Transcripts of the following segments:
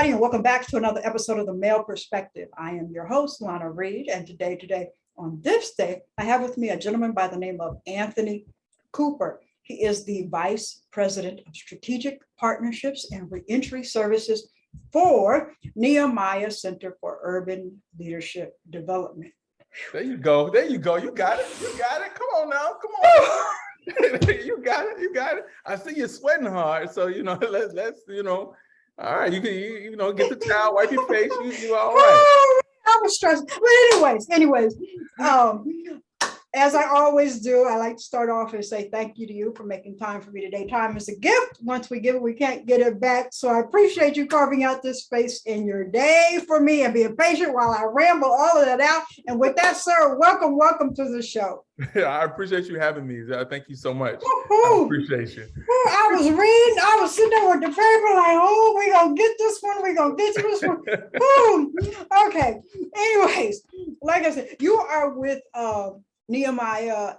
everybody, and welcome back to another episode of The Male Perspective. I am your host, Lana Reid, and today, on this day, I have with me a gentleman by the name of Anthony Cooper. He is the Vice President of Strategic Partnerships and Reentry Services for Nehemiah Center for Urban Leadership Development. There you go. You got it. Come on now. Come on. You got it. I see you sweating hard. So, let's all right. You can, get the towel, wipe your face. You all right. I was stressed. But anyways, as I always do, I like to start off and say thank you to you for making time for me today. Time is a gift. Once we give it, we can't get it back. So I appreciate you carving out this space in your day for me and being patient while I ramble all of that out. And with that, sir, welcome to the show. I appreciate you having me. Thank you so much. I appreciate you. I was reading. I was sitting there with the paper like, we're going to get this one. We're going to get this one. Boom. Okay. Anyways, like I said, you are with Nehemiah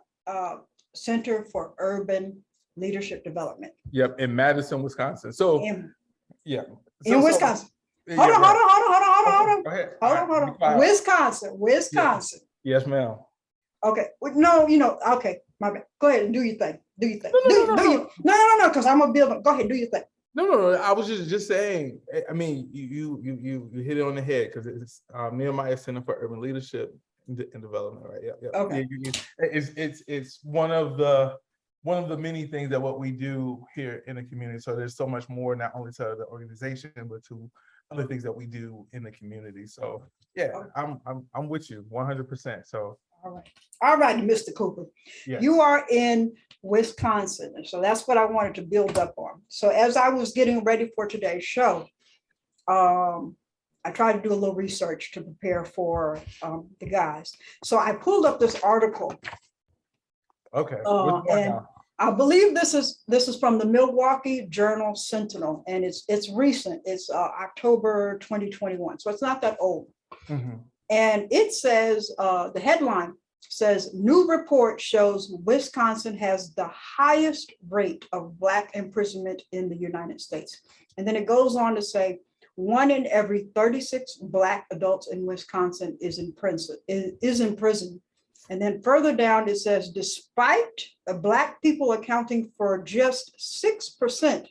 Center for Urban Leadership Development. Yep, in Madison, Wisconsin. So, in Wisconsin. Hold on. Go ahead. Hold on. Wisconsin. Yes, ma'am. Okay. No, okay. My bad. Go ahead and do your thing. No, because I'm gonna build. Go ahead, do your thing. No. I was just saying. I mean, you hit it on the head because it's Nehemiah Center for Urban Leadership and Development, right? Yeah. Okay. It's one of the many things that what we do here in the community. So there's so much more, not only to the organization, but to other things that we do in the community. So yeah, okay. I'm with you 100%. So. All right, Mr. Cooper. Yes. You are in Wisconsin. So that's what I wanted to build up on. So as I was getting ready for today's show, I tried to do a little research to prepare for the guys. So I pulled up this article. Okay. And I believe this is from the Milwaukee Journal Sentinel, and it's recent. It's October 2021. So it's not that old. Mm-hmm. And it says, the headline says, new report shows Wisconsin has the highest rate of Black imprisonment in the United States. And then it goes on to say, 1 in every 36 Black adults in Wisconsin is in prison. And then further down, it says, despite Black people accounting for just 6%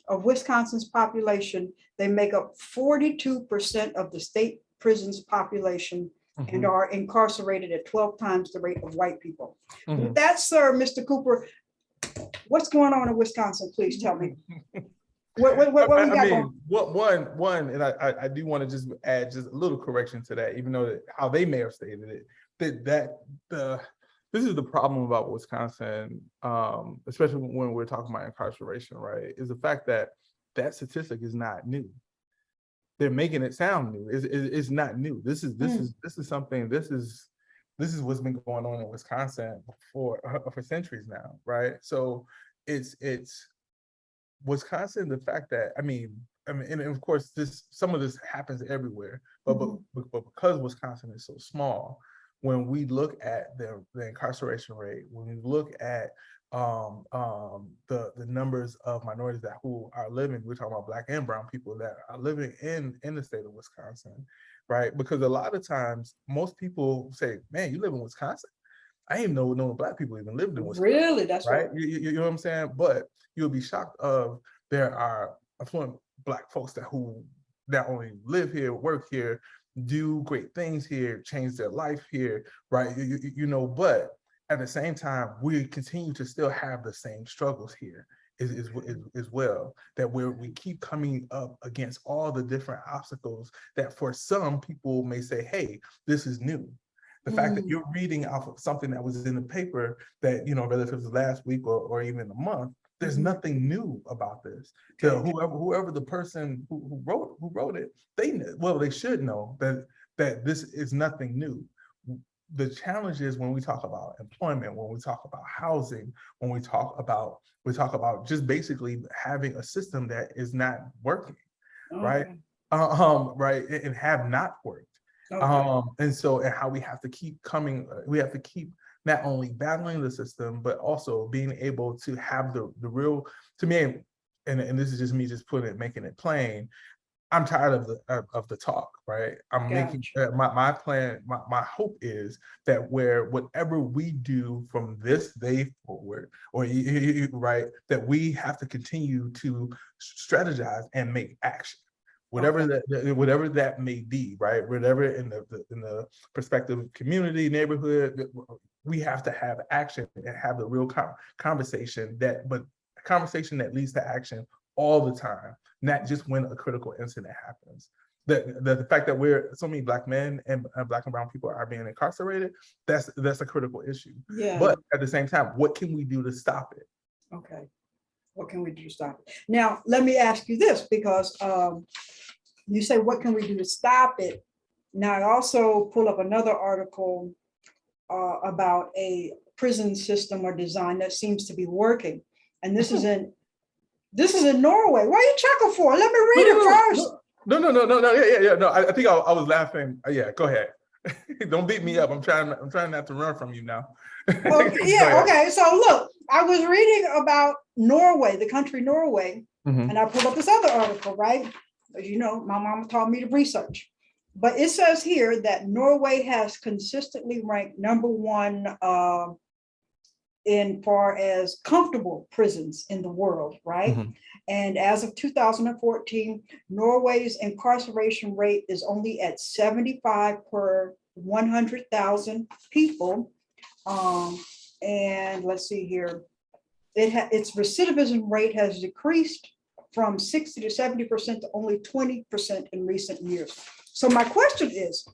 of Wisconsin's population, they make up 42% of the state prison's population and are incarcerated at 12 times the rate of white people. With that, sir, Mr. Cooper, what's going on in Wisconsin? Please tell me. What we got going? One, and I do want to just add just a little correction to that, even though how they may have stated it, this is the problem about Wisconsin, especially when we're talking about incarceration, right? Is the fact that statistic is not new. They're making it sound new. It's not new. This is something. This is what's been going on in Wisconsin for centuries now, right? So it's Wisconsin. The fact that I mean, and of course, some of this happens everywhere, but because Wisconsin is so small, when we look at the incarceration rate, when we look at the numbers of minorities who are living, we're talking about Black and brown people that are living in the state of Wisconsin, right? Because a lot of times, most people say, man, you live in Wisconsin? I didn't even know Black people even lived in Wisconsin. Really? That's right. You know what I'm saying? But you'll be shocked there are affluent Black folks who not only live here, work here, do great things here, change their life here, right? But at the same time, we continue to still have the same struggles here as well, that we keep coming up against all the different obstacles that for some people may say, hey, this is new. The fact that you're reading off of something that was in the paper that, whether it was last week or even a month, there's nothing new about this. Okay. Whoever the person who wrote it, they should know that this is nothing new. The challenge is when we talk about employment, when we talk about housing, when we talk about just basically having a system that is not working, right? Right, and have not worked. Okay. And how we have to keep not only battling the system, but also being able to have the real, to me, and this is just me just making it plain, I'm tired of the talk, right? I'm making Gotcha. my plan. My hope is that whatever we do from this day forward, or right, that we have to continue to strategize and make action, whatever Okay. whatever that may be, right? Whatever in the perspective of community, neighborhood, we have to have action and have the real conversation but a conversation that leads to action all the time, not just when a critical incident happens. The fact that we're so many Black men and Black and brown people are being incarcerated, that's a critical issue. Yeah. But at the same time, what can we do to stop it? Okay. What can we do to stop it? Now, let me ask you this, because you say, what can we do to stop it? Now, I also pull up another article about a prison system or design that seems to be working. And this is in Norway. What are you checking for? Let me read it first. No. Yeah. No, I think I was laughing. Yeah, go ahead. Don't beat me up. I'm trying not to run from you now. Okay, yeah, okay. So look, I was reading about Norway, the country Norway, and I pulled up this other article, right? As you know, my mama taught me to research. But it says here that Norway has consistently ranked #1 in far as comfortable prisons in the world, right? And as of 2014, Norway's incarceration rate is only at 75 per 100,000 people. And let's see here, its recidivism rate has decreased from 60 to 70% to only 20% in recent years. So my question is,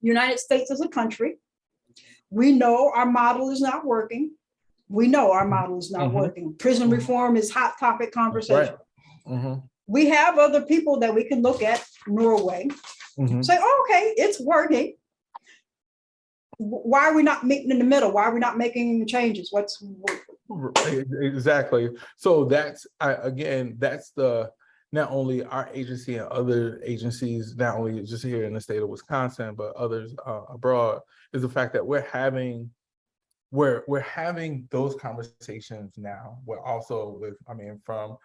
United States as a country, we know our model is not working. We know our model is not working. Prison reform is hot topic conversation. Right. We have other people that we can look at, Norway, say, oh, okay, it's working. Why are we not meeting in the middle? Why are we not making changes? Exactly. So that's the not only our agency and other agencies, not only just here in the state of Wisconsin, but others abroad, is the fact that we're having those conversations now. We're also from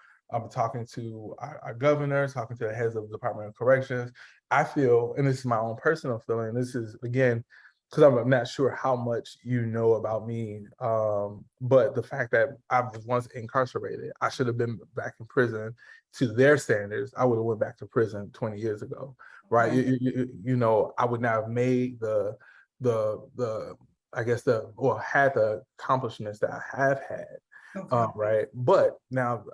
talking to our governor, talking to the heads of the Department of Corrections. I feel, and this is my own personal feeling, this is again, because I'm not sure how much you know about me, but the fact that I was once incarcerated, I should have been back in prison. To their standards, I would have went back to prison 20 years ago, right? You know, I would not have made the had the accomplishments that I have had, right? But now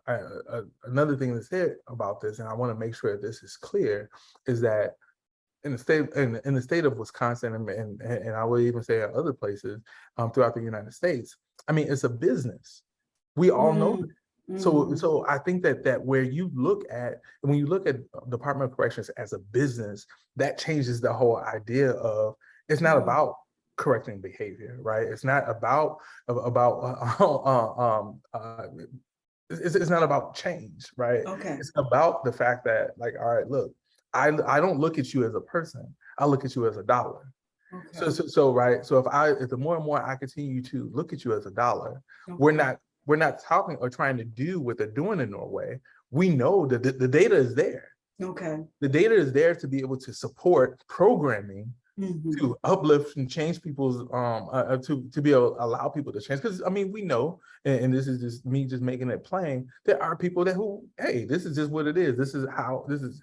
another thing that's said about this, and I want to make sure that this is clear, is that in the state of Wisconsin, and I would even say in other places throughout the United States, I mean, it's a business. We all know that. So I think that where you look at, when you look at Department of Corrections as a business, that changes the whole idea of, it's not about correcting behavior, right? It's not about it's not about change, right? It's about the fact that, like, all right, look, I don't look at you as a person. I look at you as a dollar. So right. So if the more and more I continue to look at you as a dollar, we're not talking or trying to do what they're doing in Norway. We know that the data is there. The data is there to be able to support programming to uplift and change people's to be able to allow people to change. Because I mean, we know, and this is just me just making it plain, there are people hey, this is just what it is. This is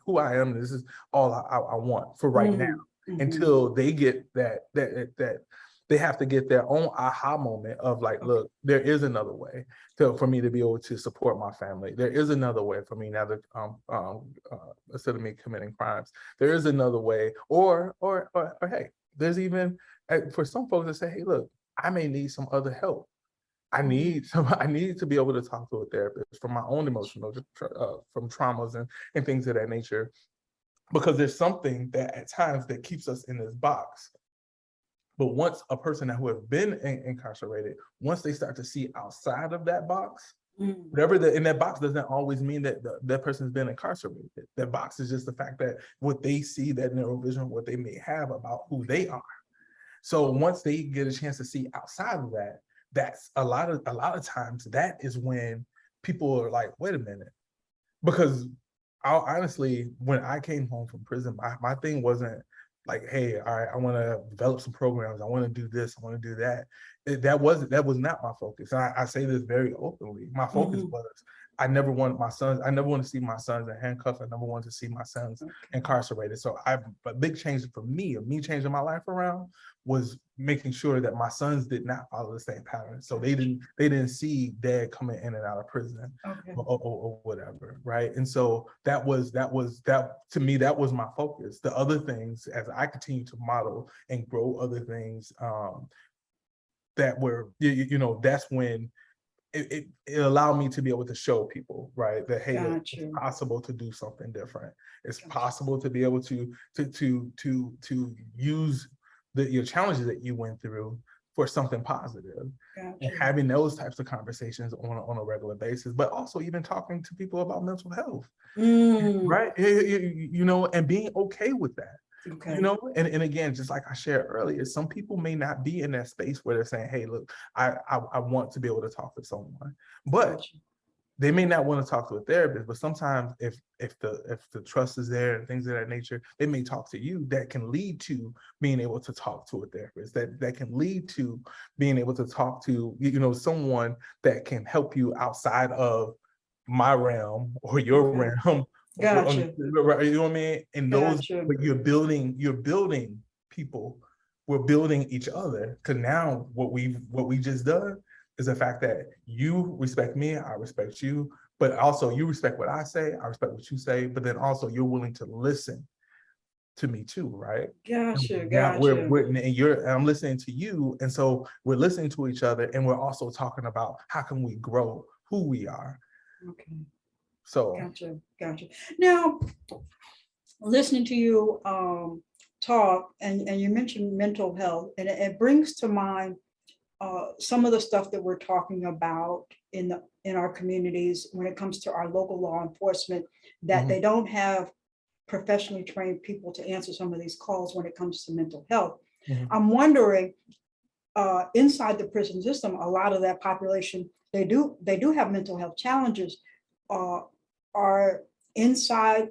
who I am. This is all I want for right now, until they get that they have to get their own aha moment of like, look, there is another way for me to be able to support my family. There is another way for me now to instead of me committing crimes. There is another way, or hey, there's even for some folks that say, hey, look, I may need some other help. I need to be able to talk to a therapist for my own emotional from traumas and things of that nature, because there's something that at times that keeps us in this box. But once a person who has been incarcerated, once they start to see outside of that box, whatever in that box doesn't always mean that that person's been incarcerated. That box is just the fact that what they see, that narrow vision, what they may have about who they are. So once they get a chance to see outside of that, that's a lot of times that is when people are like, wait a minute, because honestly, when I came home from prison, my thing wasn't like, hey, all right, I want to develop some programs. I want to do this. I want to do that. That was not my focus. And I say this very openly. My focus was, I never wanted my sons. I never want to see my sons in handcuffs. I never wanted to see my sons incarcerated. So a big change for me, of me changing my life around, was making sure that my sons did not follow the same pattern. So they didn't see dad coming in and out of prison, or whatever, right? And so that to me, that was my focus. The other things, as I continue to model and grow other things, that were, that's when it allowed me to be able to show people, right, that hey, look, it's possible to do something different. It's possible to be able to use your challenges that you went through for something positive. And having those types of conversations on a regular basis, but also even talking to people about mental health, right? And being okay with that. And again, just like I shared earlier, some people may not be in that space where they're saying, hey, look, I want to be able to talk to someone, but they may not want to talk to a therapist. But sometimes if the trust is there and things of that nature, they may talk to you. That can lead to being able to talk to a therapist. That can lead to being able to talk to someone that can help you outside of my realm or your realm. Gotcha. You know what I mean? And those, but you're building people. We're building each other. Because now what we just done is the fact that you respect me, I respect you, but also you respect what I say, I respect what you say, but then also you're willing to listen to me too, right? Gotcha. Now I'm listening to you, and so we're listening to each other, and we're also talking about how can we grow who we are. So gotcha. Now, listening to you talk, and you mentioned mental health, and it brings to mind some of the stuff that we're talking about in our communities when it comes to our local law enforcement, that they don't have professionally trained people to answer some of these calls when it comes to mental health. I'm wondering, inside the prison system, a lot of that population, they do have mental health challenges. Are inside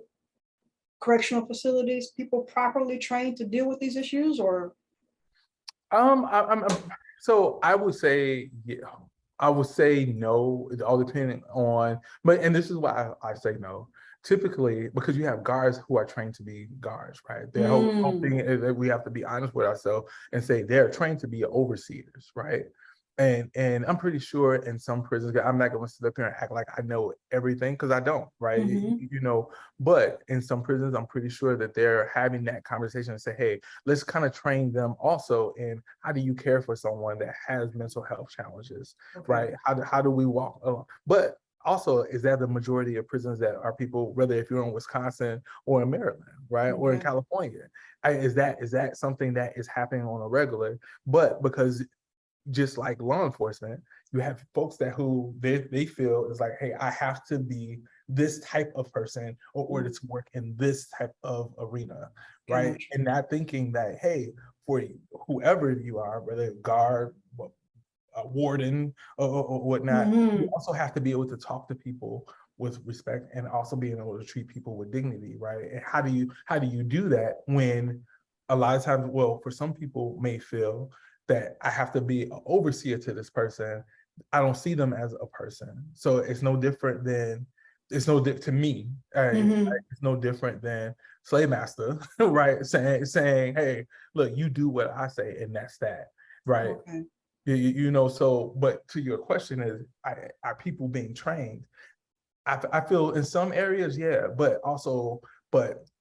correctional facilities people properly trained to deal with these issues, or? So I would say, I would say no, it all depending on, and this is why I say no. Typically, because you have guards who are trained to be guards, right? Their whole thing is that we have to be honest with ourselves and say they're trained to be overseers, right? And I'm pretty sure in some prisons, I'm not going to sit up here and act like I know everything, because I don't, right? But in some prisons, I'm pretty sure that they're having that conversation and say, hey, let's kind of train them also in how do you care for someone that has mental health challenges, right? How do we walk along? But also, is that the majority of prisons that are people, whether if you're in Wisconsin or in Maryland, right, or in California, is that something that is happening on a regular? But because just like law enforcement, you have folks who they feel is like, hey, I have to be this type of person in order to work in this type of arena, right? And not thinking that, hey, for whoever you are, whether guard, a warden, or whatnot, you also have to be able to talk to people with respect and also being able to treat people with dignity, right? And how do you do that when a lot of times, well, for some people may feel that I have to be an overseer to this person. I don't see them as a person. So it's no different to me. It's no different than slave master, right? Saying, hey, look, you do what I say, and that's that, right? So, but to your question is, are people being trained? I feel in some areas, yeah, but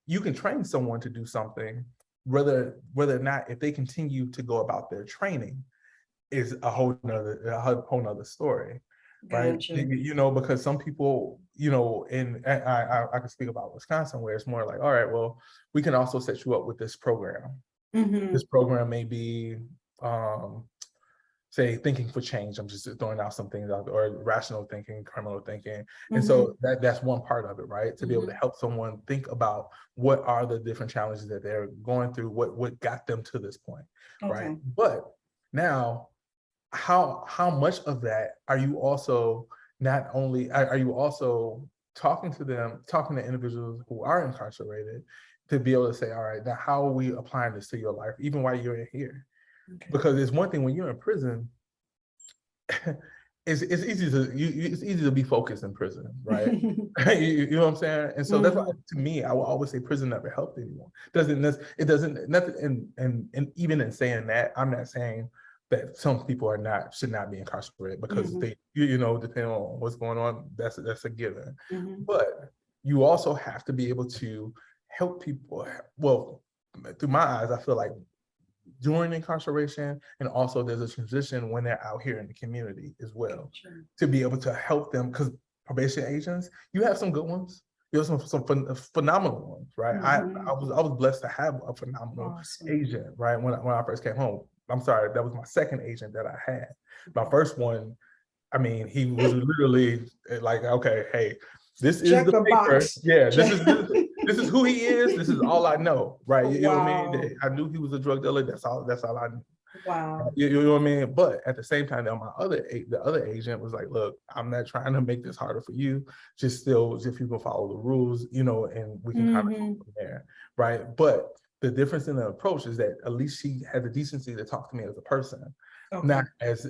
you can train someone to do something, whether or not, if they continue to go about their training, is a whole nother story, right? Because some people, and I can speak about Wisconsin, where it's more like, all right, well, we can also set you up with this program. This program may be, say, thinking for change. I'm just throwing out some things out, or rational thinking, criminal thinking. And so that's one part of it, right? To be able to help someone think about what are the different challenges that they're going through, what got them to this point, right? But now, how much of that are you also, not only, are you also talking to individuals who are incarcerated to be able to say, all right, now how are we applying this to your life, even while you're in here? Okay. Because it's one thing when you're in prison, it's easy to be focused in prison, right? you know what I'm saying? And so that's why, to me, I will always say prison never helped anyone. It doesn't nothing. And even in saying that, I'm not saying that some people should not be incarcerated because they, depending on what's going on, that's a given. But you also have to be able to help people. Well, through my eyes, I feel like during incarceration, and also there's a transition when they're out here in the community as well, to be able to help them, because probation agents, you have some good ones, you have some phenomenal ones, right? I was blessed to have a phenomenal agent, right? When I first came home. I'm sorry, that was my second agent that I had. My first one, I mean, he was literally like, okay, hey, this is the paper. Yeah, this is who he is. This is all I know, right? You know what I mean? I knew he was a drug dealer. That's all I knew. Wow. You know what I mean? But at the same time, the other agent was like, look, I'm not trying to make this harder for you. Just if you can follow the rules, and we can kind of go from there, right? But the difference in the approach is that at least she had the decency to talk to me as a person, not as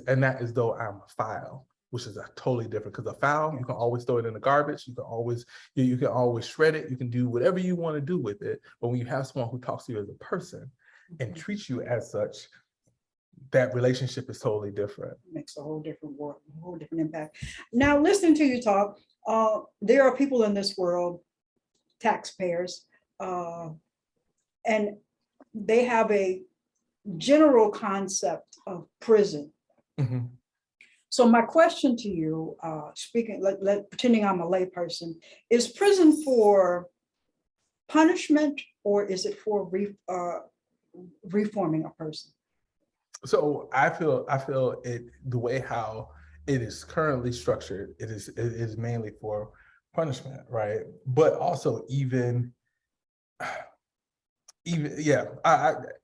though I'm a file, which is a totally different, because a file, you can always throw it in the garbage. You can always shred it. You can do whatever you want to do with it. But when you have someone who talks to you as a person and treats you as such, that relationship is totally different. It makes a whole different world, a whole different impact. Now, listening to you talk, there are people in this world, taxpayers, and they have a general concept of prison. So my question to you, pretending I'm a layperson, is prison for punishment, or is it for reforming a person? So I feel it, the way how it is currently structured, it is mainly for punishment, right? But also even yeah,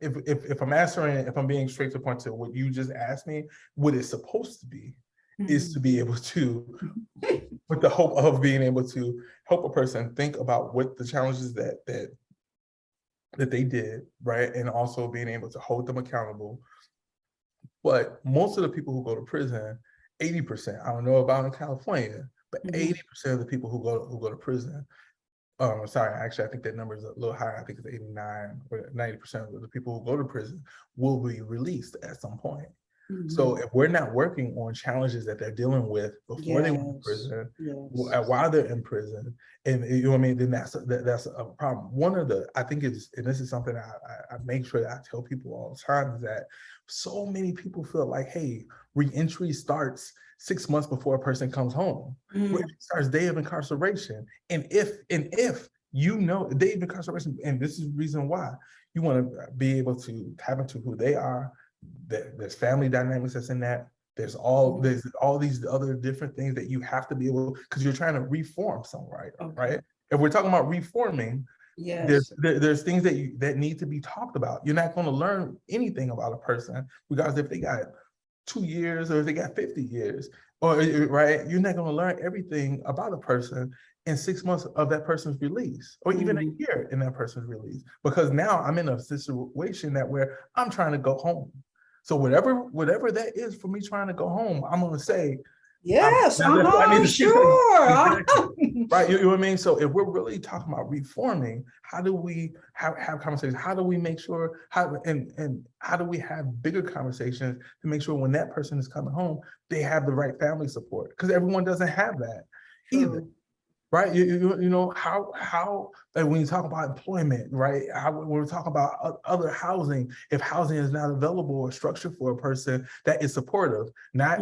if I'm being straight to the point to what you just asked me, what it's supposed to be is to be able to, with the hope of being able to help a person think about what the challenges that they did, right? And also being able to hold them accountable. But most of the people who go to prison, 80%, I don't know about in California, but 80% of the people who go to prison, sorry, actually, I think that number is a little higher. I think it's 89 or 90% of the people who go to prison will be released at some point. So if we're not working on challenges that they're dealing with before they went to prison, while they're in prison, and you know what I mean, then that's a problem. I think it's, and this is something I make sure that I tell people all the time, is that so many people feel like, hey, reentry starts 6 months before a person comes home. It starts day of incarceration. And if day of incarceration, and this is the reason why you want to be able to tap into who they are. There's family dynamics that's in that. There's all these other different things that you have to be able, because you're trying to reform someone, right? If we're talking about reforming, there's things that need to be talked about. You're not going to learn anything about a person, regardless if they got 2 years or if they got 50 years, or right, you're not going to learn everything about a person in 6 months of that person's release, or even a year in that person's release, because now I'm in a situation where I'm trying to go home. So whatever that is for me trying to go home, I'm going to say, yes, sure. Right, you know what I mean? So if we're really talking about reforming, how do we have conversations? How do we make sure, how do we have bigger conversations to make sure when that person is coming home, they have the right family support? Because everyone doesn't have that either. Right, you know how like when you talk about employment, right? When we're talking about other housing, if housing is not available or structured for a person that is supportive, not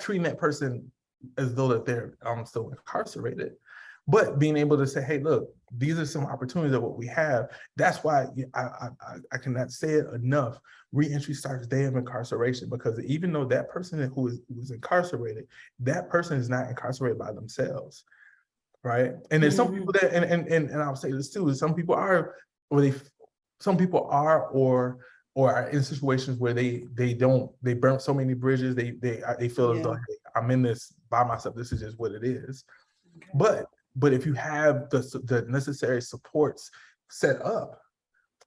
treating that person as though that they're still incarcerated, but being able to say, hey, look, these are some opportunities of what we have. That's why I cannot say it enough. Reentry starts day of incarceration, because even though that person who is incarcerated, that person is not incarcerated by themselves. Right. And there's some people that, and I'll say this too, is some people are or are in situations where they burnt so many bridges, they feel as though, hey, I'm in this by myself. This is just what it is. But if you have the necessary supports set up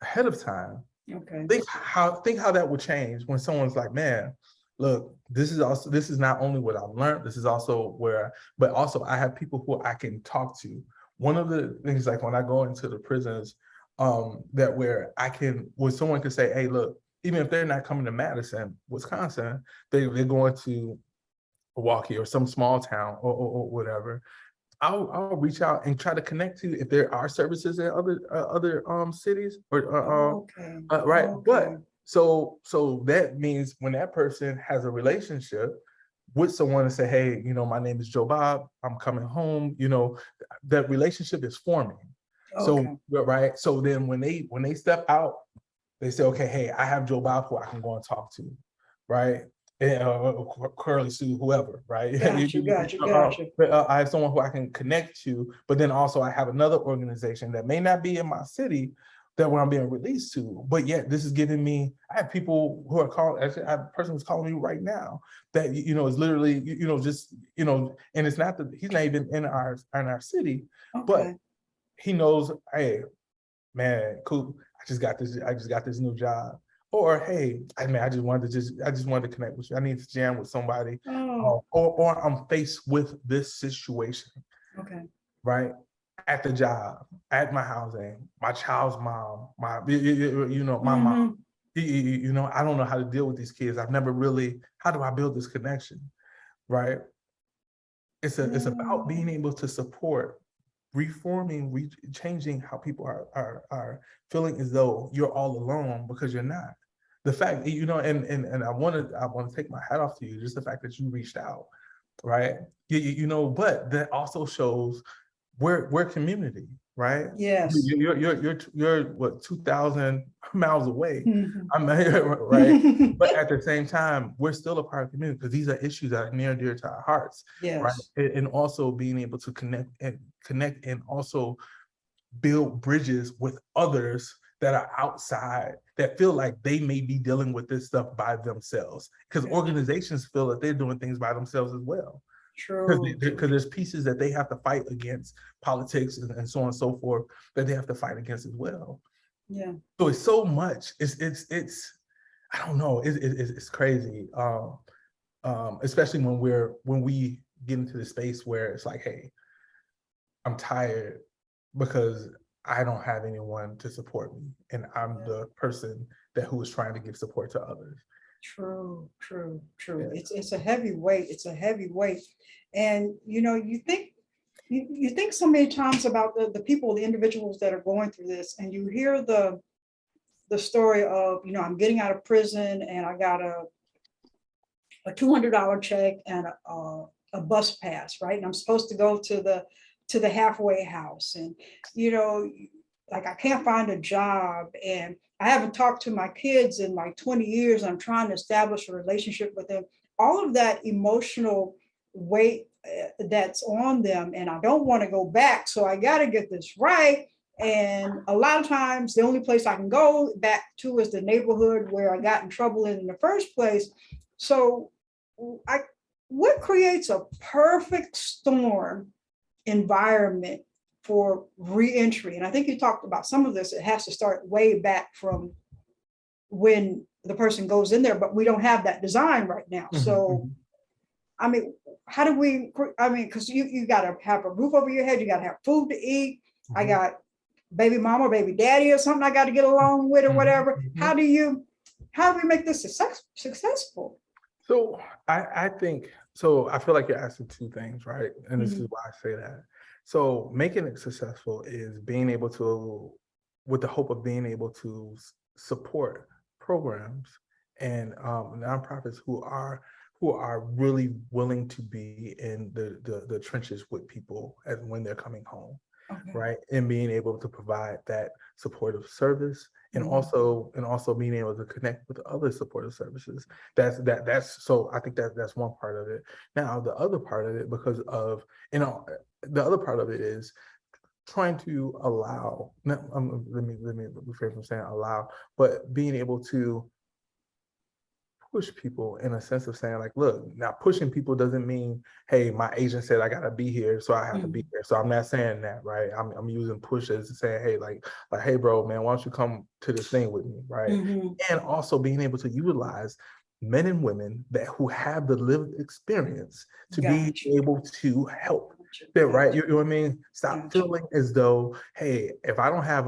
ahead of time, Okay. think how that would change when someone's like, man, look, this is not only what I've learned, this is also but also I have people who I can talk to. One of the things, like when I go into the prisons, where someone can say, hey, look, even if they're not coming to Madison, Wisconsin, they're going to Milwaukee or some small town or whatever. I'll reach out and try to connect to if there are services in other cities or right. Okay. But so that means when that person has a relationship with someone and say, hey, my name is Joe Bob, I'm coming home, that relationship is forming. So right. So then when they step out, they say, okay, hey, I have Joe Bob who I can go and talk to, right? Curly Sue, whoever, right? Gotcha. I have someone who I can connect to, but then also I have another organization that may not be in my city that where I'm being released to, but yet this is giving me. I have people who are calling. Actually, I have a person who's calling me right now that is literally and it's not that he's not even in our city, but he knows. Hey, man, cool. I just got this new job. Or hey, I just wanted to connect with you. I need to jam with somebody. Or I'm faced with this situation. Right? At the job, at my housing, my child's mom, my mom. I don't know how to deal with these kids. I've never really. How do I build this connection? Right? It's about being able to support, reforming, changing how people are feeling as though you're all alone, because you're not. The fact, and I want to take my hat off to you, just the fact that you reached out, right? But that also shows we're community, right? Yes. You're what, 2,000 miles away. I'm here, right? But at the same time, we're still a part of the community because these are issues that are near and dear to our hearts. Yes. Right. And also being able to connect and also build bridges with others that are outside that feel like they may be dealing with this stuff by themselves, because organizations feel that they're doing things by themselves as well. Because there's pieces that they have to fight against, politics and so on and so forth, that they have to fight against as well. Yeah. So it's so much. It's I don't know. It's crazy. Especially when we get into the space where it's like, hey, I'm tired because I don't have anyone to support me, and I'm the person who is trying to give support to others. True. Yeah. It's a heavy weight. And you think so many times about the people, the individuals that are going through this, and you hear the story of, I'm getting out of prison and I got a $200 check and a bus pass, right? And I'm supposed to go to the halfway house, and like, I can't find a job, and I haven't talked to my kids in like 20 years. I'm trying to establish a relationship with them. All of that emotional weight that's on them, and I don't want to go back, so I got to get this right. And a lot of times the only place I can go back to is the neighborhood where I got in trouble in the first place. So what creates a perfect storm environment for reentry? And I think you talked about some of this. It has to start way back from when the person goes in there, but we don't have that design right now. So, I mean, how do we, because you got to have a roof over your head, you got to have food to eat. I got baby mama or baby daddy or something I got to get along with or whatever. How do we make this successful? So I think, so I feel like you're asking two things, right? And this is why I say that. So making it successful is being able to, with the hope of being able to support programs and nonprofits who are really willing to be in the trenches with people as when they're coming home. Right, and being able to provide that supportive service, and also being able to connect with other supportive services. That's so I think that's one part of it. Now the other part of it, because of the other part of it is trying to allow. Let me refrain from saying allow, but being able to push people in a sense of saying like, look, now pushing people doesn't mean, hey, my agent said I gotta be here, so I have to be here. So I'm not saying that, right? I'm using push as saying, hey, like, hey, bro, man, why don't you come to this thing with me, right? And also being able to utilize men and women who have the lived experience to be able to help. That, right? You know what I mean? Stop feeling as though, hey, if I don't have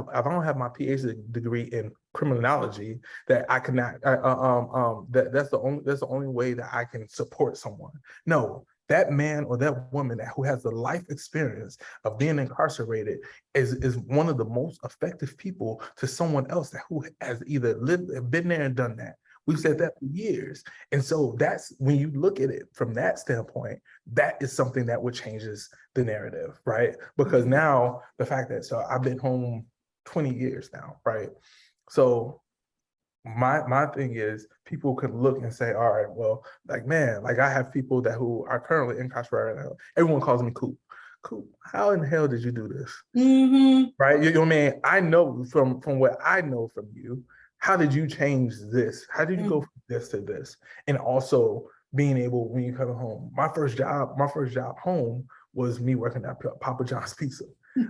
my PhD degree in criminology, that I cannot. That's the only way that I can support someone. No, that man or that woman who has the life experience of being incarcerated is one of the most effective people to someone else who has either been there and done that. We've said that for years. And so that's when you look at it from that standpoint, that is something that would changes the narrative, right? Because now the fact that, so I've been home 20 years now, right? So my thing is people could look and say, all right, well, like, man, like I have people who are currently incarcerated now. Everyone calls me Coop. Coop, how in the hell did you do this? Right? You know what I mean? I know from what I know from you, how did you change this? How did you go from this to this? And also being able, when you come home, my first job home was me working at Papa John's Pizza,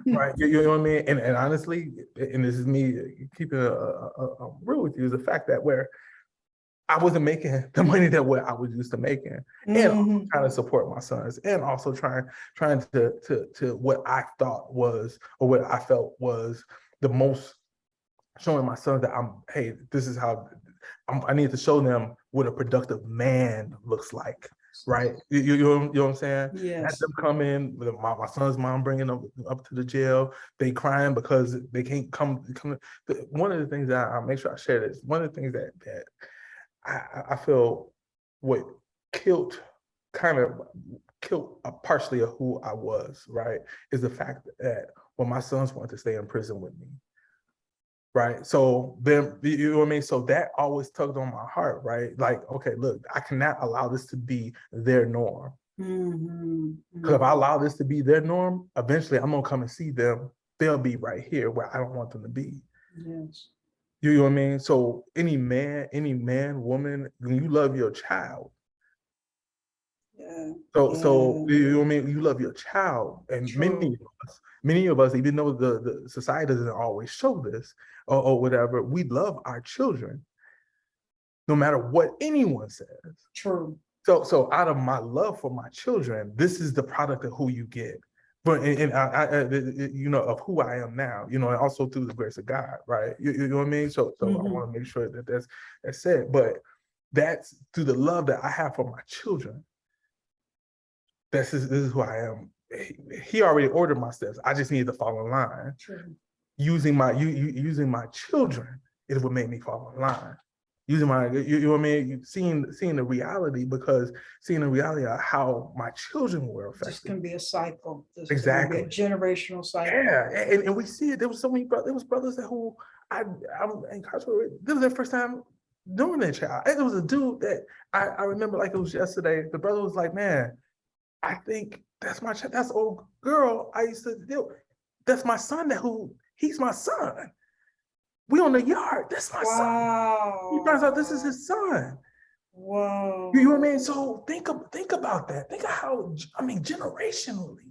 right? You know what I mean? And honestly, and this is me keeping real with you, is the fact that where I wasn't making the money that what I was used to making, and also trying to support my sons, and also trying to what I thought was, or what I felt was the most, showing my sons that hey, this is how I need to show them what a productive man looks like, right? You know what I'm saying? Yes. Let them come in, my son's mom bringing them up to the jail, they crying because they can't come. One of the things that I'll make sure I share this, one of the things that I feel what kind of killed partially of who I was, right, is the fact that when my sons wanted to stay in prison with me, right? So then, you know what I mean? So that always tugged on my heart, right? Like, okay, look, I cannot allow this to be their norm. Because if I allow this to be their norm, eventually I'm gonna come and see them. They'll be right here where I don't want them to be. Yes. You know what I mean? So any man, woman, when you love your child, so you know what I mean? You love your child, and many of us, even though the society doesn't always show this or whatever, we love our children, no matter what anyone says. True. So out of my love for my children, this is the product of who you get. But I you know, of who I am now, you know, and also through the grace of God, right? You know what I mean? So I want to make sure that that's said. But that's through the love that I have for my children. This is who I am. He already ordered my steps. I just need to fall in line. True. Using my children is what made me fall in line. Using my, you know what I mean? Seeing the reality, because seeing the reality of how my children were affected. This can be a cycle. This Exactly. can be a generational cycle. Yeah, and we see it. There was so many brothers. There was brothers who I'm incarcerated. This was their first time doing that, child. And there was a dude that I remember like it was yesterday. The brother was like, man, I think that's my child. That's old girl I used to deal. That's my son. He's my son. We on the yard. That's my son. He finds out this is his son. Wow. You know what I mean? So think about that. Think of how, I mean, generationally,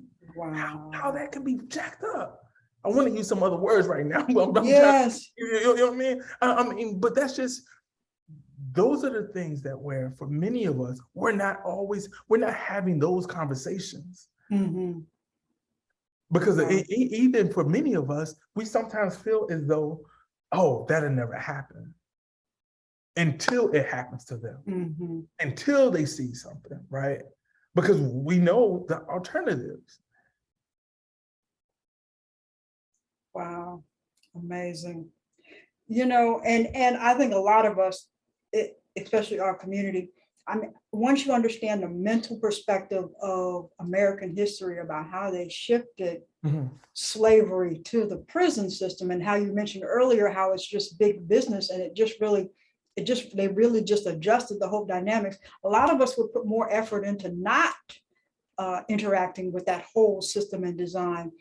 how that can be jacked up. I want to use some other words right now. Yes. You know what I mean? I mean, but that's just, those are the things that where for many of us, we're not having those conversations. Because even for many of us, we sometimes feel as though, oh, that'll never happen. Until it happens to them, until they see something, right? Because we know the alternatives. Wow, amazing. You know, and I think a lot of us, especially our community, I mean, once you understand the mental perspective of American history about how they shifted slavery to the prison system, and how you mentioned earlier how it's just big business, and they really just adjusted the whole dynamics. A lot of us would put more effort into not interacting with that whole system and design,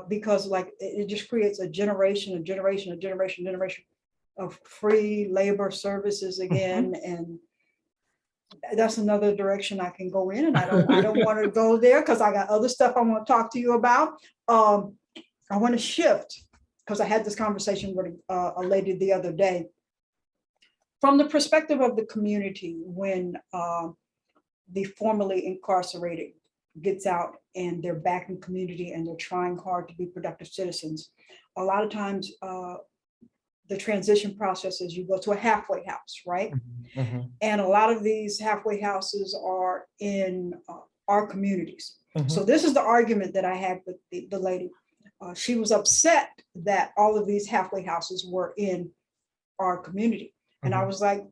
because like it just creates a generation of free labor services again, that's another direction I can go in, and I don't want to go there because I got other stuff I want to talk to you about. I want to shift because I had this conversation with a lady the other day from the perspective of the community when the formerly incarcerated gets out and they're back in community and they're trying hard to be productive citizens. A lot of times the transition process is you go to a halfway house, right? Mm-hmm. And a lot of these halfway houses are in our communities. Mm-hmm. So this is the argument that I had with the lady. She was upset that all of these halfway houses were in our community. And I was like,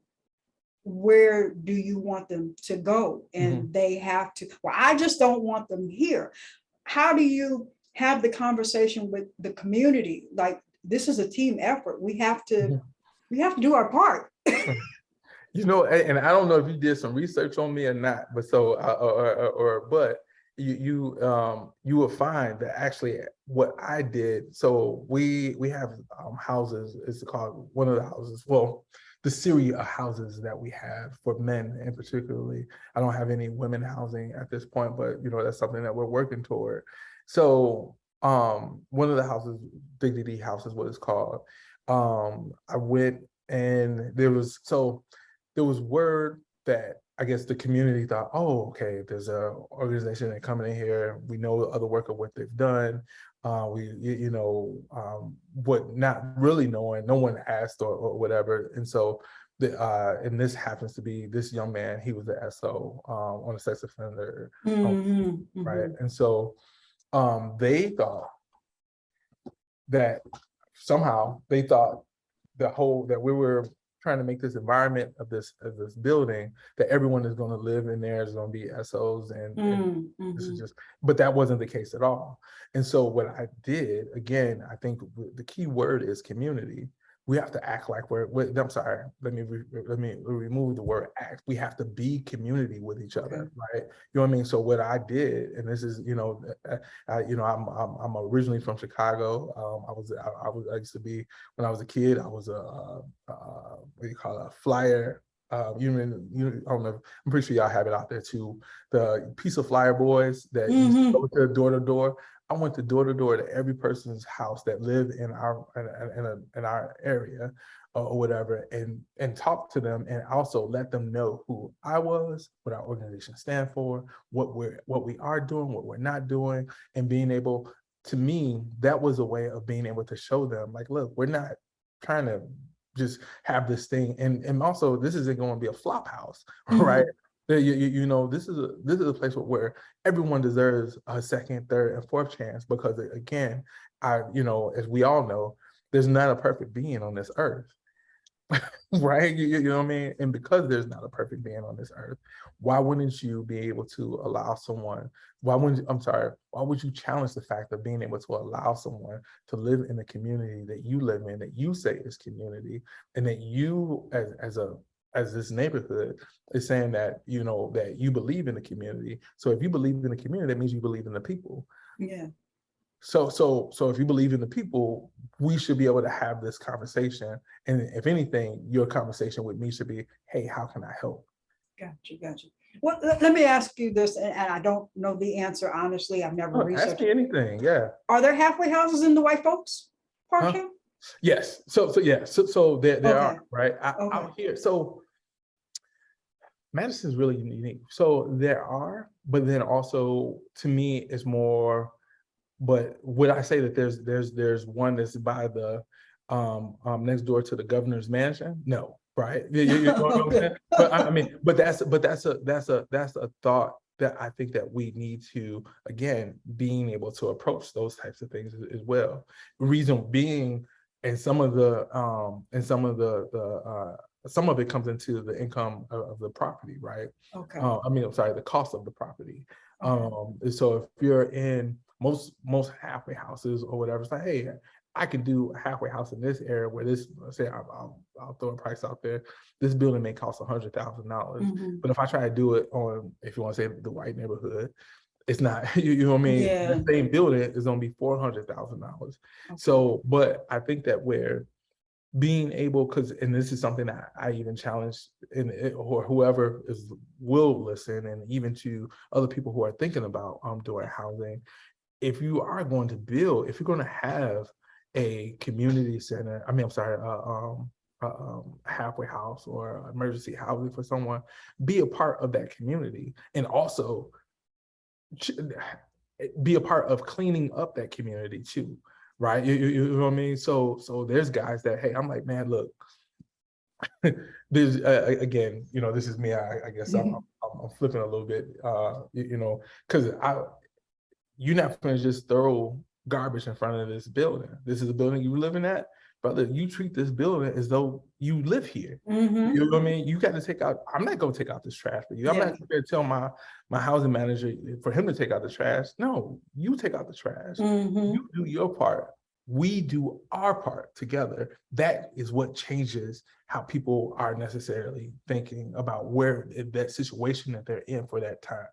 where do you want them to go? And they have to, well, I just don't want them here. How do you have the conversation with the community? Like, this is a team effort. We have to do our part. You know, and I don't know if you did some research on me or not, but so but you will find that actually what I did. So we have houses. It's called one of the houses. Well, the series of houses that we have for men, and particularly, I don't have any women housing at this point, but you know that's something that we're working toward. So one of the houses, Dignity House is what it's called. I went and there was word that I guess the community thought, oh, okay, there's a organization that coming in here. We know other work of what they've done. What not really knowing, no one asked or whatever. And so, and this happens to be this young man. He was the SO on a sex offender, right? And so, they thought that somehow that we were trying to make this environment of this building that everyone is going to live in there is going to be SOs and this is just, but that wasn't the case at all. And so what I did, again, I think the key word is community. We have to act like I'm sorry, let me remove the word act. We have to be community with each other, right? You know what I mean? So what I did, and this is, I'm originally from Chicago. I used to be, when I was a kid, I was a flyer. I don't know. I'm pretty sure y'all have it out there too. The piece of flyer boys that used to go to door to door. I went to door to every person's house that lived in our area or whatever, and talked to them, and also let them know who I was, what our organization stand for, what we are doing, what we're not doing, and being able, to me, that was a way of being able to show them, like, look, we're not trying to just have this thing, and also this isn't going to be a flop house, right? This is a place where everyone deserves a second, third, and fourth chance, because again, as we all know, there's not a perfect being on this earth. Right? You know what I mean? And because there's not a perfect being on this earth, why wouldn't you be able to allow someone, why would you challenge the fact of being able to allow someone to live in the community that you live in, that you say is community, and that you as this neighborhood is saying that, that you believe in the community. So if you believe in the community, that means you believe in the people. Yeah. So if you believe in the people, we should be able to have this conversation. And if anything, your conversation with me should be, hey, how can I help? Gotcha. Well, let me ask you this, and I don't know the answer, honestly. I've never researched. Ask me anything, yeah. Are there halfway houses in the white folks park here? Yes. So there are, right? Out here. So Madison's really unique. So there are, but then also, to me, it's more. But would I say that there's one that's by the next door to the governor's mansion? No, right? You know what I'm saying? But I mean, but that's a thought that I think that we need to, again, being able to approach those types of things as well. Reason being, and some of it comes into the income of the property, right? Okay. The cost of the property. So if you're in most halfway houses or whatever, it's like, hey, I can do a halfway house in this area where this, let's say I'll throw a price out there. This building may cost $100,000, but if I try to do it on, if you want to say the white neighborhood, it's not, you know what I mean? Yeah. The same building is going to be $400,000. So, but I think that where being able, because, and this is something that I even challenge or whoever will listen, and even to other people who are thinking about doing housing, if you are going to build, if you're going to have a community center, halfway house or emergency housing for someone, be a part of that community, and also be a part of cleaning up that community too, right? You know what I mean? So there's guys that, hey, I'm like, man, look, there's again, this is me. I guess I'm flipping a little bit, because you're not going to just throw garbage in front of this building. This is a building you living at, brother. You treat this building as though you live here. You know what I mean? You got to take out. I'm not going to take out this trash for you. I'm not going to tell my housing manager for him to take out the trash. No, you take out the trash. You do your part. We do our part together. That is what changes how people are necessarily thinking about where that situation that they're in for that time.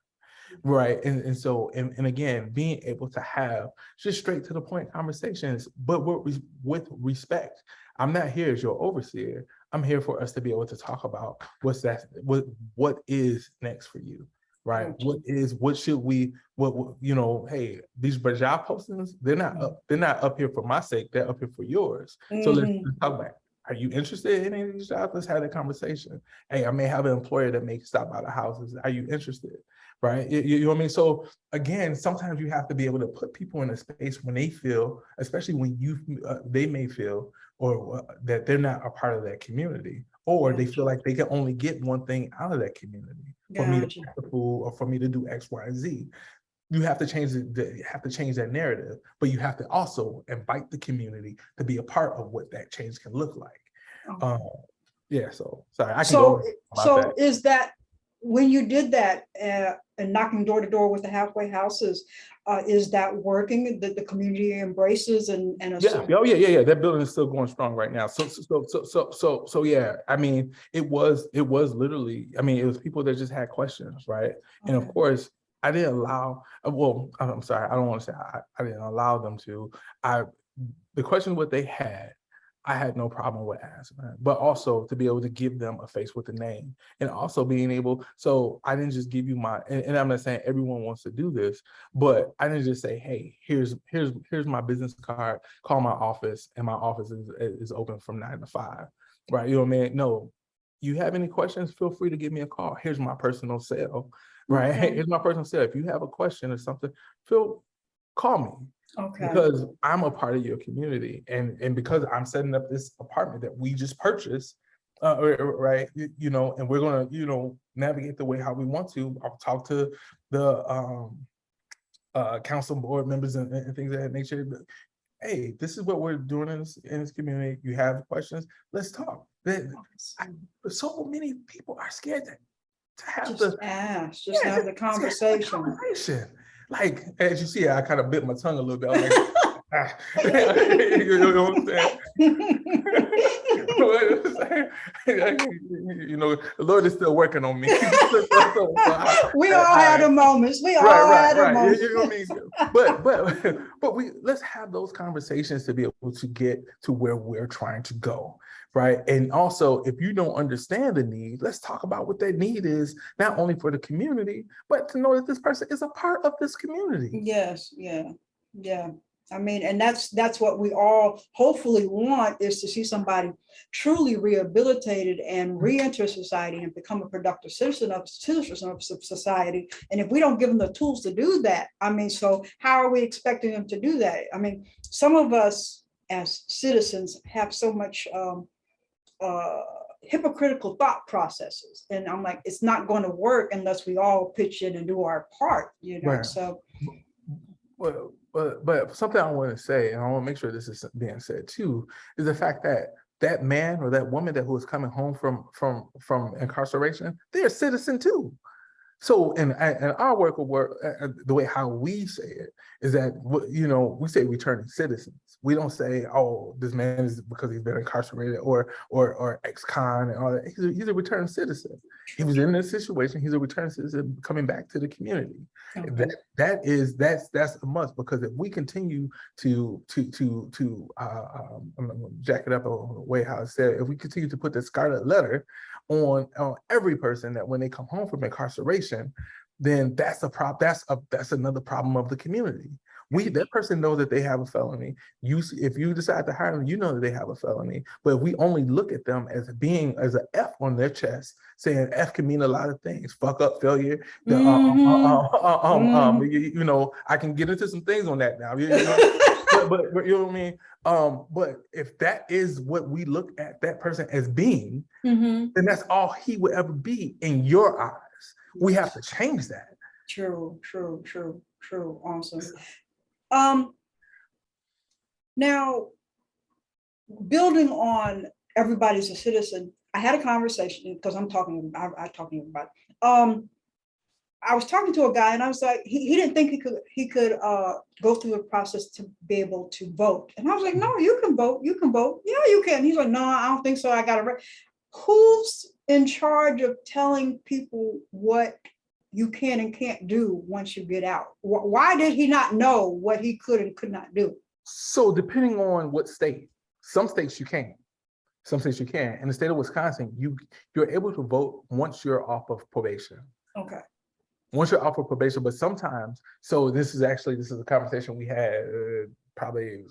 Right. And so, and again, being able to have just straight to the point conversations, but with respect. I'm not here as your overseer. I'm here for us to be able to talk about what is next for you. Right. What should we, hey, these job postings, they're not up here for my sake. They're up here for yours. So let's talk about it. Are you interested in any of these jobs? Let's have that conversation. Hey, I may have an employer that may stop by the houses. Are you interested? Right? You know what I mean? So again, sometimes you have to be able to put people in a space when they feel, especially when they may feel or that they're not a part of that community, or they feel like they can only get one thing out of that community for me to get the food or for me to do X, Y, and Z. You have to change that narrative, but you have to also invite the community to be a part of what that change can look like. So sorry, I can go about that. Is that when you did that and knocking door to door with the halfway houses, is that working? The community embraces and yeah. That building is still going strong right now. So yeah. I mean, it was literally. I mean, it was people that just had questions, right? And of course, I didn't allow. Well, I'm sorry. I don't want to say I didn't allow them to. The question what they had, I had no problem with asking, but also to be able to give them a face with a name, and also being able. So I didn't just give you and I'm not saying everyone wants to do this, but I didn't just say, hey, here's my business card. Call my office, and my office is open from 9 to 5, right? You know what I mean? No, you have any questions? Feel free to give me a call. Here's my personal cell, right? Here's my personal cell. If you have a question or something, call me. Because I'm a part of your community, and because I'm setting up this apartment that we just purchased, right? And we're gonna navigate the way how we want to. I'll talk to the council board members and things of that nature. But, hey, this is what we're doing in this community. You have questions? Let's talk. So many people are scared to have have the conversation. Like, as you see, I kind of bit my tongue a little bit. I was like, you know what I'm saying? The Lord is still working on me. We all had the moments. We all had the moments. You know what I mean? But let's have those conversations to be able to get to where we're trying to go. Right. And also, if you don't understand the need, let's talk about what that need is, not only for the community, but to know that this person is a part of this community. Yes. Yeah. I mean, and that's what we all hopefully want, is to see somebody truly rehabilitated and reenter society and become a productive citizen of society. And if we don't give them the tools to do that, I mean, so how are we expecting them to do that? I mean, some of us as citizens have so much hypocritical thought processes, and I'm like, it's not going to work unless we all pitch in and do our part, Right. So but something I want to say, and I want to make sure this is being said too, is the fact that man or that woman who is coming home from incarceration, they're a citizen too. So, and our work will work the way how we say it is that, we say returning citizens. We don't say, oh, this man is because he's been incarcerated or ex-con and all that. He's a returning citizen. He was in this situation. He's a returning citizen coming back to the community. Okay. That's a must, because if we continue to I'm gonna jack it up on the way how I said, if we continue to put the scarlet letter on every person that when they come home from incarceration, then that's a problem. That's another problem of the community. That person knows that they have a felony. If you decide to hire them, you know that they have a felony. But if we only look at them as being as an F on their chest, saying F can mean a lot of things: fuck up, failure. I can get into some things on that now. But you know what I mean. But if that is what we look at that person as being, then that's all he would ever be in your eyes. We have to change that. True. Awesome. Now, building on everybody's a citizen, I had a conversation because I'm talking about. I was talking to a guy and I was like, he didn't think he could go through the process to be able to vote. And I was like, no, you can vote. Yeah, you can. He's like, no, I don't think so. I got to. Who's in charge of telling people what you can and can't do once you get out? Why did he not know what he could and could not do? So depending on what state, some states you can. Some states you can. In the state of Wisconsin, you're able to vote once you're off of probation. Okay. Once you're off of probation, but sometimes, so this is a conversation we had probably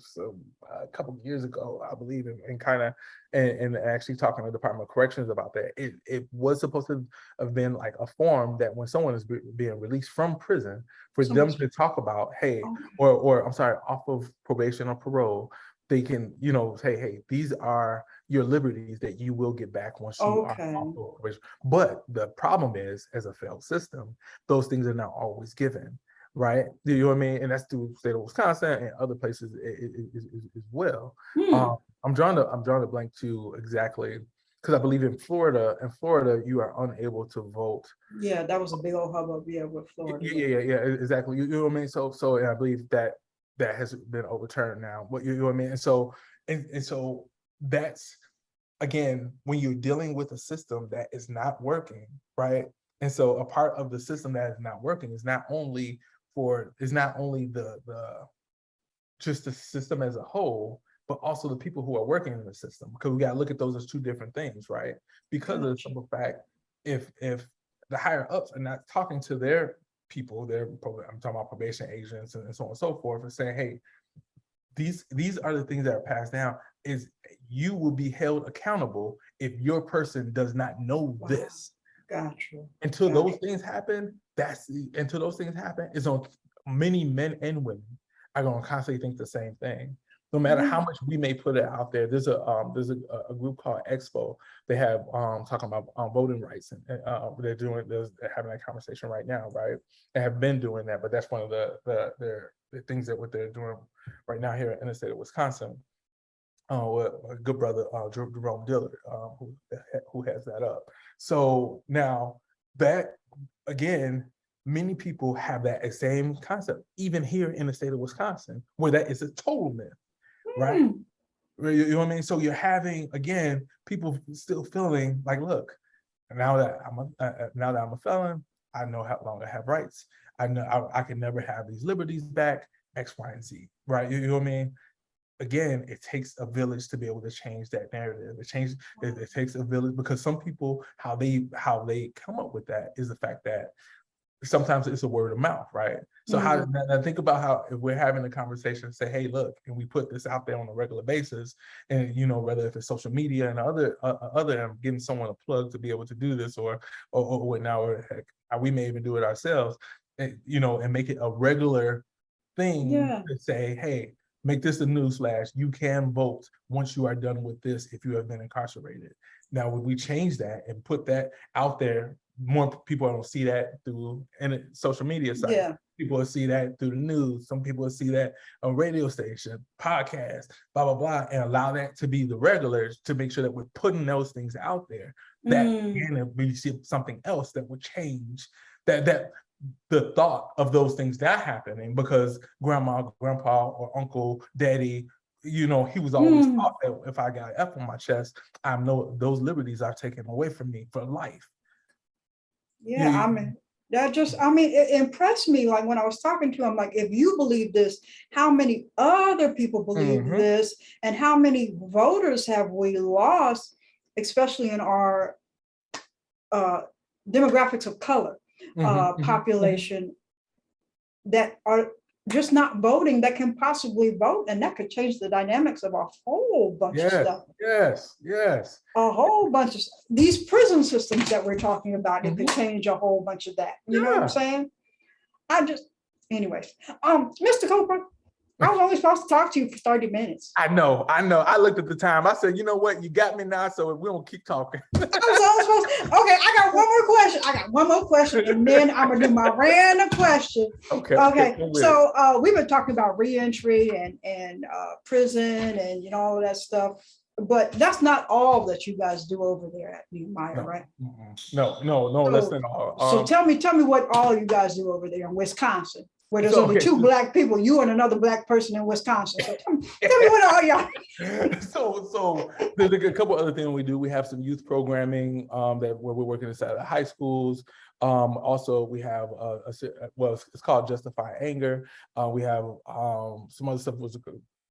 a couple of years ago, I believe, and actually talking to the Department of Corrections about that. It was supposed to have been like a form that when someone is being released from prison, for them to talk about, hey, or I'm sorry, off of probation or parole, they can, say, hey, these are your liberties that you will get back once you are off of probation. But the problem is, as a failed system, those things are not always given, right? You know what I mean? And that's through the state of Wisconsin and other places as well. I'm drawing a blank to exactly, because I believe in Florida, you are unable to vote. Yeah, that was a big old hubbub, with Florida. Yeah, exactly. You know what I mean? So and I believe that has been overturned now. But you know what I mean? And so that's, again, when you're dealing with a system that is not working, right? And so a part of the system that is not working is not only the just the system as a whole, but also the people who are working in the system, because we got to look at those as two different things, right? Because of the simple fact, if the higher ups are not talking to their people, I'm talking about probation agents and so on and so forth, and saying, hey, these are the things that are passed down, is you will be held accountable if your person does not know this. Gotcha. Until those things happen, it's on many men and women are going to constantly think the same thing. No matter how much we may put it out there. There's a group called Expo. They have talking about voting rights, and they're having that conversation right now, right? They have been doing that, but that's one of the things that what they're doing right now here in the state of Wisconsin. With a good brother, Jerome Dillard, who has that up. So now that, again, many people have that same concept, even here in the state of Wisconsin, where that is a total myth, right? You know what I mean? So you're having, again, people still feeling like, look, now that I'm a felon, I know how long I have rights. I know I can never have these liberties back, X, Y, and Z, right? You know what I mean? Again, it takes a village to be able to change that narrative. It takes a village, because some people, how they come up with that is the fact that sometimes it's a word of mouth, right? So now think about how, if we're having a conversation, say, hey, look, and we put this out there on a regular basis, and whether if it's social media and other giving someone a plug to be able to do this, or now, or heck, we may even do it ourselves, and make it a regular thing to say, hey, make this a newsflash. You can vote once you are done with this if you have been incarcerated. Now, when we change that and put that out there, more people don't see that through social media sites. Yeah. People will see that through the news. Some people will see that on radio station, podcast, blah, blah, blah, and allow that to be the regulars, to make sure that we're putting those things out there. That again, if we see something else that would change that the thought of those things not happening because grandma, grandpa, or uncle, daddy, he was always taught that if I got an F on my chest, I know those liberties are taken away from me for life. Yeah, I mean, it impressed me. Like when I was talking to him, like, if you believe this, how many other people believe this, and how many voters have we lost, especially in our demographics of color population that are just not voting, that can possibly vote, and that could change the dynamics of a whole bunch of stuff. Yes. A whole bunch of these prison systems that we're talking about, it could change a whole bunch of that. You know what I'm saying? Anyways, Mr. Cooper, I was only supposed to talk to you for 30 minutes. I know. I looked at the time. I said, you know what? You got me now, so we don't keep talking. Okay, I got one more question, and then I'm gonna do my random question. Okay. So we've been talking about reentry and prison and all of that stuff, but that's not all that you guys do over there at Nehemiah, right? No, that's not all. So tell me what all you guys do over there in Wisconsin, where there's only two black people, you and another black person in Wisconsin. So tell me what all y'all. So there's a couple other things we do. We have some youth programming where we're working inside of high schools. Also, we have it's called Justify Anger. We have some other stuff was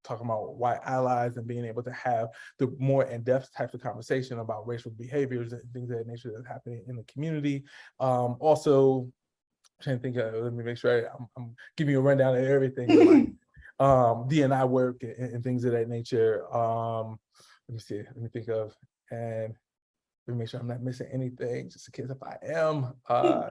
talking about white allies and being able to have the more in-depth types of conversation about racial behaviors and things of that nature that's happening in the community. Also, trying to think of, let me make sure I'm giving you a rundown of everything. D&I work and things of that nature. Let me think of, and let me make sure I'm not missing anything, just in case if I am, I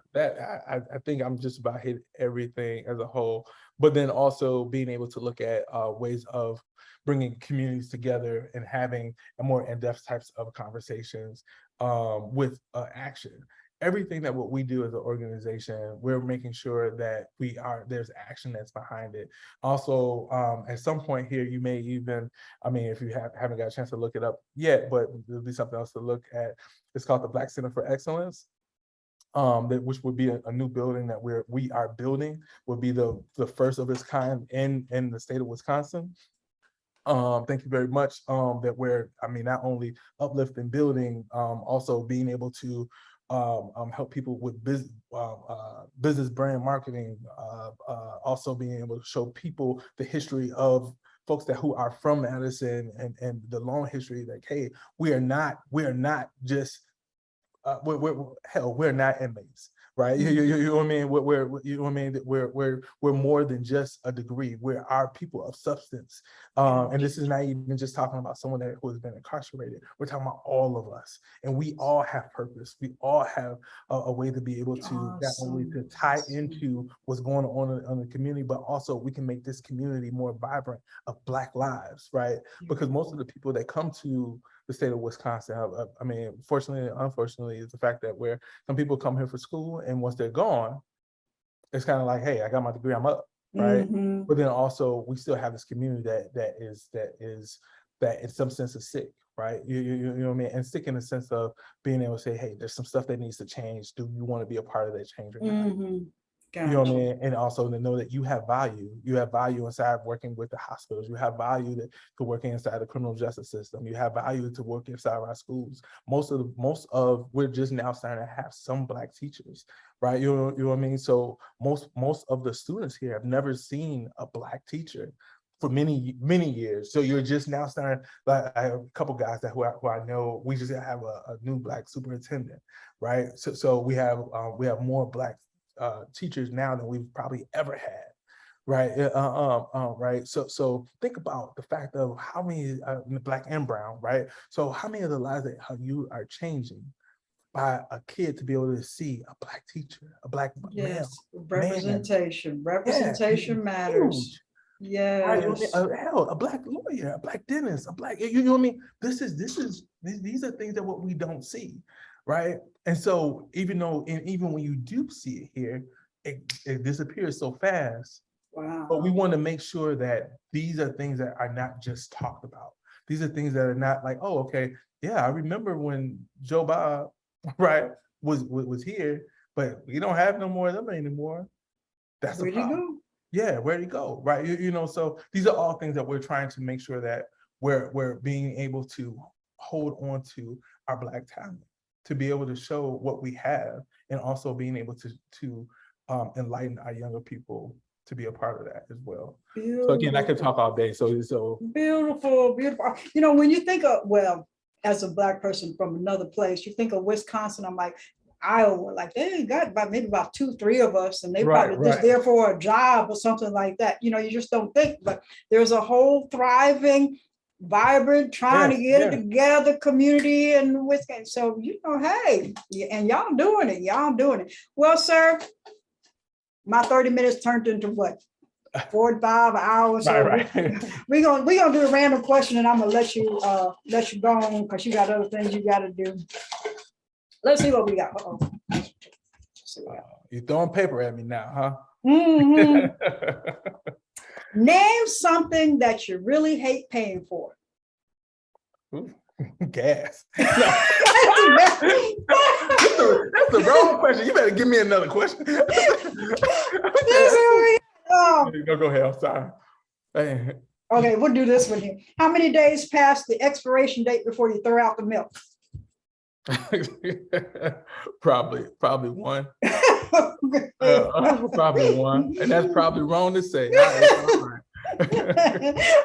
think I'm just about hit everything as a whole, but then also being able to look at ways of bringing communities together and having a more in-depth types of conversations with action. Everything that what we do as an organization, we're making sure that there's action that's behind it. Also, at some point here, you may even, if you haven't got a chance to look it up yet, but there'll be something else to look at. It's called the Black Center for Excellence, which would be a new building that we are building, would be the first of its kind in the state of Wisconsin. Thank you very much. That we're, not only uplifting building, also being able to help people with business brand marketing, also being able to show people the history of folks who are from Madison and the long history that, hey, we're not just we're not inmates, right? You know what I mean? We're more than just a degree. We are people of substance, and this is not even just talking about someone who has been incarcerated. We're talking about all of us, and we all have purpose. We all have a way to be able to not only to tie into what's going on in the community, but also we can make this community more vibrant of Black lives, right? Because most of the people that come to the state of Wisconsin, fortunately and unfortunately, is the fact that where some people come here for school, and once they're gone, it's kind of like, hey, I got my degree, I'm up, right? But then also we still have this community that in some sense is sick, right? You know what I mean? And sick in the sense of being able to say, hey, there's some stuff that needs to change. Do you want to be a part of that change or not? Gotcha. You know what I mean? And also to know that you have value. You have value inside working with the hospitals. You have value to working inside the criminal justice system. You have value to work inside our schools. We're just now starting to have some Black teachers, right? You know what I mean? So most of the students here have never seen a Black teacher for many years. So you're just now starting. Like, I have a couple guys who I know. We just have a new Black superintendent, right? So we have more Black teachers now than we've probably ever had, right? Right. So think about the fact of how many Black and brown, right? So how many of the lives that you are changing by a kid to be able to see a Black teacher, a Black male, representation matters. Yes. Right? A Black lawyer, a Black dentist, a Black, you know what I mean? These are things that what we don't see, right? And so even when you do see it here, it disappears so fast. Wow. But we want to make sure that these are things that are not just talked about. These are things that are not like, oh, okay, yeah, I remember when Joe Bob, right, was here, but we don't have no more of them anymore. That's the Where'd he problem. go? Yeah, where'd he go? Right. So these are all things that we're trying to make sure that we're being able to hold on to our Black talent, to be able to show what we have, and also being able to enlighten our younger people to be a part of that as well. Beautiful. So again, I could talk all day. So beautiful. You know, when you think of, well, as a Black person from another place, you think of Wisconsin, I'm like, Iowa, like they got maybe about 2-3 of us, and they probably just there for a job or something like that. You know, you just don't think, but there's a whole thriving, vibrant, trying to get it together community in Wisconsin. So, you know, hey, and y'all doing it. Well, sir, my 30 minutes turned into what? 45 hours. So we're gonna do a random question, and I'm gonna let you go on because you got other things you got to do. Let's see what we got. You're throwing paper at me now, huh? Mm-hmm. Name something that you really hate paying for. Ooh, gas. That's the wrong question. You better give me another question. Go ahead. I'm sorry. Hey. Okay, we'll do this one here. How many days past the expiration date before you throw out the milk? Probably one. Probably one, and that's probably wrong to say.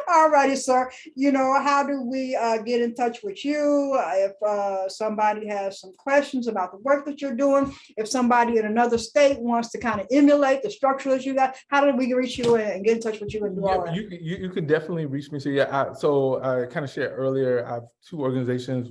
All righty, sir. You know, how do we get in touch with you if somebody has some questions about the work that you're doing? If somebody in another state wants to kind of emulate the structure that you got, how do we reach you and get in touch with you and do all that? You can definitely reach me. So I kind of shared earlier, I have 2 organizations,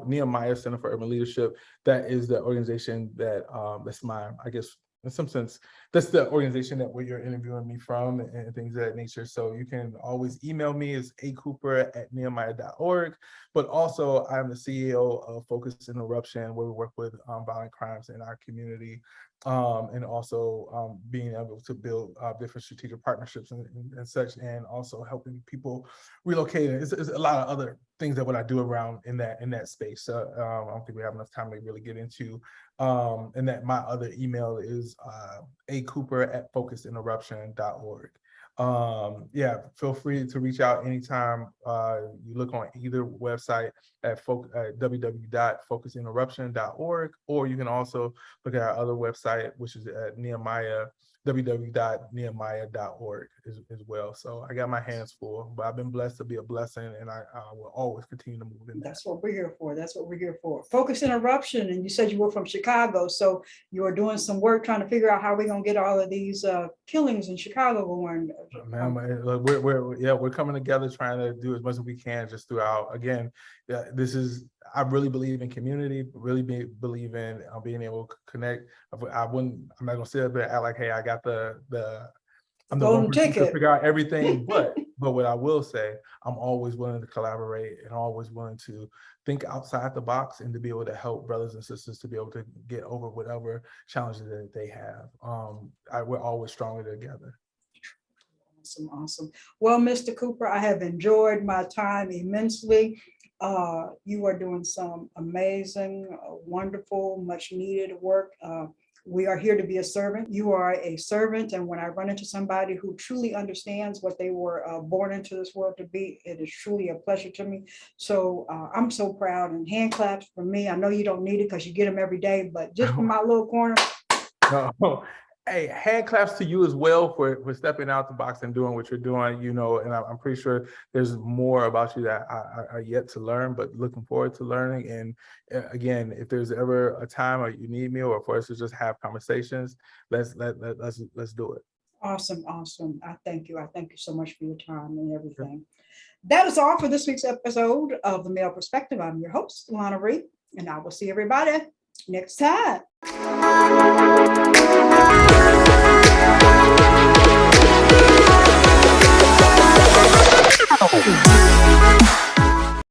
Nehemiah Center for Urban Leadership. That is the organization that's mine, I guess. In some sense, that's the organization that where you're interviewing me from and things of that nature. So you can always email me. It's acooper@nehemiah.org. But also, I'm the CEO of Focus Interruption, where we work with violent crimes in our community, and also being able to build different strategic partnerships and such, and also helping people relocate. It's a lot of other things that what I do around in that space. So I don't think we have enough time to really get into. And that my other email is acooper@focusinterruption.org. Feel free to reach out anytime. You look on either website at www.focusinterruption.org, or you can also look at our other website, which is at www.nehemiah.org as well. So I got my hands full, but I've been blessed to be a blessing, and I will always continue to move in that. That's what we're here for. Focus Interruption, and you said you were from Chicago, so you are doing some work trying to figure out how we're going to get all of these killings in Chicago going. We're coming together trying to do as much as we can just throughout. Again, I really believe in community, really believe in being able to connect. I'm not gonna sit up there and act like, hey, I got I'm the one person to figure out everything. But what I will say, I'm always willing to collaborate and always willing to think outside the box and to be able to help brothers and sisters to be able to get over whatever challenges that they have. We're always stronger together. Awesome. Well, Mr. Cooper, I have enjoyed my time immensely. You are doing some amazing, wonderful, much needed work. We are here to be a servant. You are a servant. And when I run into somebody who truly understands what they were born into this world to be, it is truly a pleasure to me. So I'm so proud, and hand claps for me. I know you don't need it because you get them every day, but just from my little corner. Hey, hand claps to you as well for stepping out the box and doing what you're doing, and I'm pretty sure there's more about you that are yet to learn, but looking forward to learning. And again, if there's ever a time or you need me or for us to just have conversations, let's do it. Awesome. I thank you so much for your time and everything. That is all for this week's episode of The Male Perspective. I'm your host, Lana Reid, and I will see everybody next time.